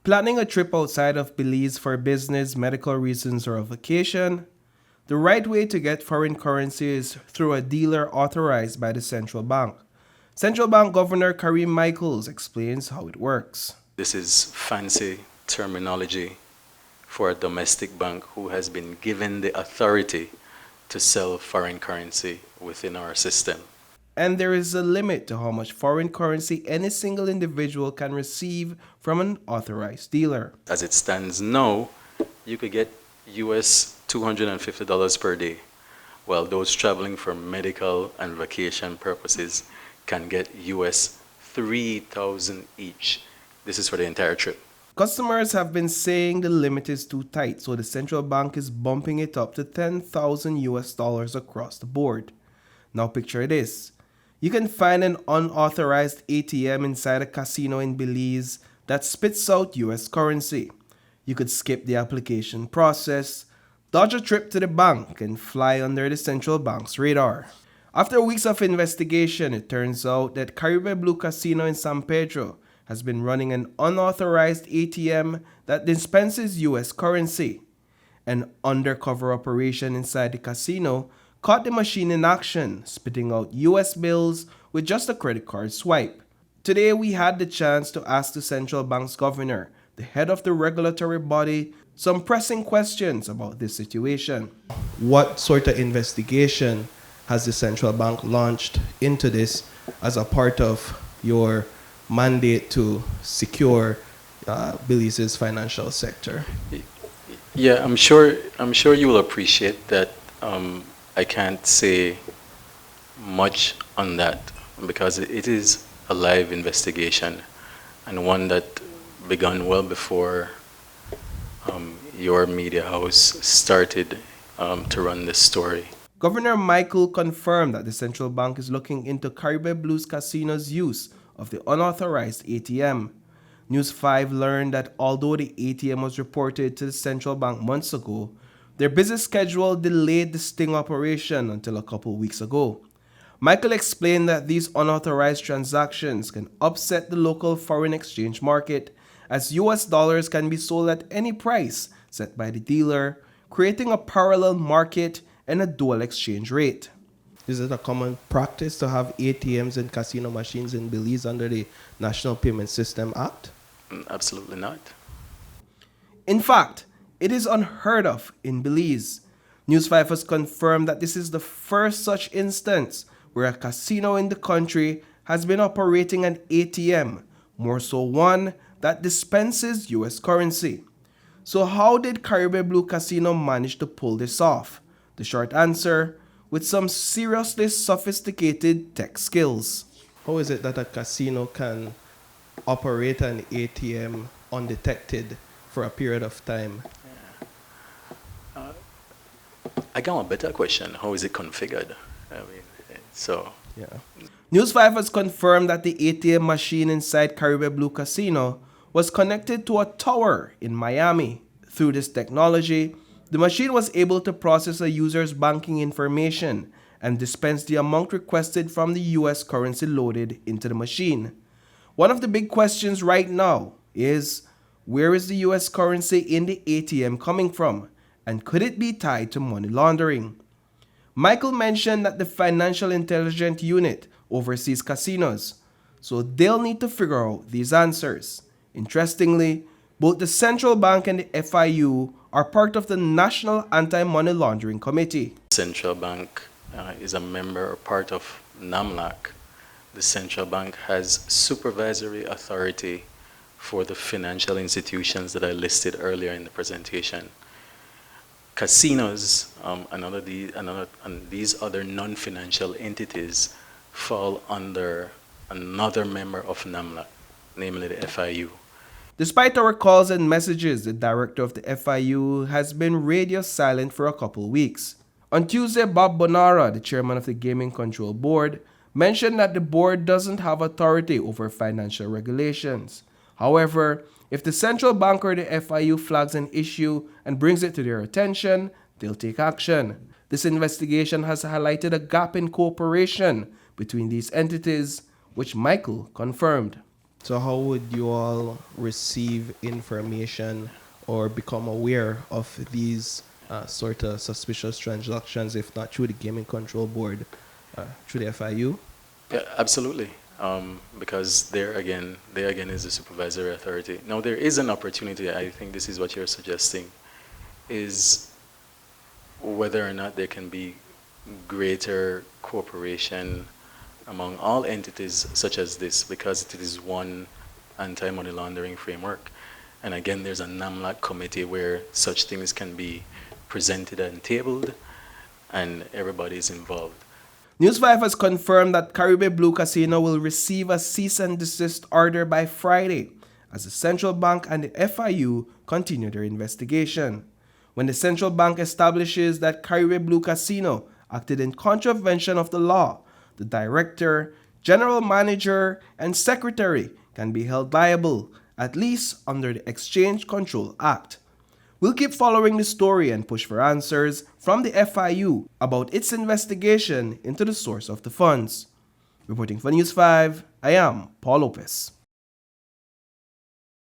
Planning a trip outside of Belize for business, medical reasons, or a vacation? The right way to get foreign currency is through a dealer authorized by the central bank. Central Bank Governor Karim Michaels explains how it works. This is fancy terminology for a domestic bank who has been given the authority to sell foreign currency within our system. And there is a limit to how much foreign currency any single individual can receive from an authorized dealer. As it stands now, you could get US $250 per day, while those traveling for medical and vacation purposes can get US $3,000 each. This is for the entire trip. Customers have been saying the limit is too tight, so the central bank is bumping it up to $10,000 across the board. Now picture this. You can find an unauthorized ATM inside a casino in Belize that spits out US currency. You could skip the application process, dodge a trip to the bank, and fly under the central bank's radar. After weeks of investigation, it turns out that Caribi Bleu Casino in San Pedro has been running an unauthorized ATM that dispenses US currency. An undercover operation inside the casino caught the machine in action, spitting out US bills with just a credit card swipe. Today we had the chance to ask the central bank's governor, the head of the regulatory body, some pressing questions about this situation. What sort of investigation has the central bank launched into this as a part of your mandate to secure Belize's financial sector? Yeah, I'm sure you will appreciate that I can't say much on that because it is a live investigation and one that began well before your media house started to run this story. Governor Michael confirmed that the central bank is looking into Caribi Bleu Casino's use of the unauthorized ATM. News 5 learned that although the ATM was reported to the central bank months ago, their busy schedule delayed the sting operation until a couple weeks ago. Michael explained that these unauthorized transactions can upset the local foreign exchange market, as US dollars can be sold at any price set by the dealer, creating a parallel market and a dual exchange rate. Is it a common practice to have ATMs and casino machines in Belize under the National Payment System Act? Absolutely not. In fact, it is unheard of in Belize. News 5 has confirmed that this is the first such instance where a casino in the country has been operating an ATM, more so one that dispenses US currency. So how did Caribi Bleu Casino manage to pull this off? The short answer, with some seriously sophisticated tech skills. How is it that a casino can operate an ATM undetected for a period of time? I got a better question. How is it configured? Yeah. News 5 has confirmed that the ATM machine inside Caribi Bleu Casino was connected to a tower in Miami. Through this technology, the machine was able to process a user's banking information and dispense the amount requested from the US currency loaded into the machine. One of the big questions right now is, where is the US currency in the ATM coming from, and could it be tied to money laundering? Michael mentioned that the Financial Intelligence Unit oversees casinos, so they'll need to figure out these answers. Interestingly, both the Central Bank and the FIU are part of the National Anti-Money Laundering Committee. Central Bank is a member or part of NAMLAC. The Central Bank has supervisory authority for the financial institutions that I listed earlier in the presentation. Casinos and these other non-financial entities fall under another member of NAMLAC, namely the FIU. Despite our calls and messages, the director of the FIU has been radio silent for a couple weeks. On Tuesday, Bob Bonara, the chairman of the Gaming Control Board, mentioned that the board doesn't have authority over financial regulations. However, if the central bank or the FIU flags an issue and brings it to their attention, they'll take action. This investigation has highlighted a gap in cooperation between these entities, which Michael confirmed. So how would you all receive information or become aware of these sort of suspicious transactions, if not through the Gaming Control Board, through the FIU? Yeah, absolutely. Because there again is the supervisory authority. Now there is an opportunity. I think this is what you're suggesting, is whether or not there can be greater cooperation among all entities such as this, because it is one anti-money laundering framework. And again, there's a NAMLAC committee where such things can be presented and tabled, and everybody is involved. News 5 has confirmed that Caribi Bleu Casino will receive a cease and desist order by Friday as the central bank and the FIU continue their investigation. When the central bank establishes that Caribi Bleu Casino acted in contravention of the law, the director, general manager, and secretary can be held liable, at least under the Exchange Control Act. We'll keep following the story and push for answers from the FIU about its investigation into the source of the funds. Reporting for News 5, I am Paul Lopez.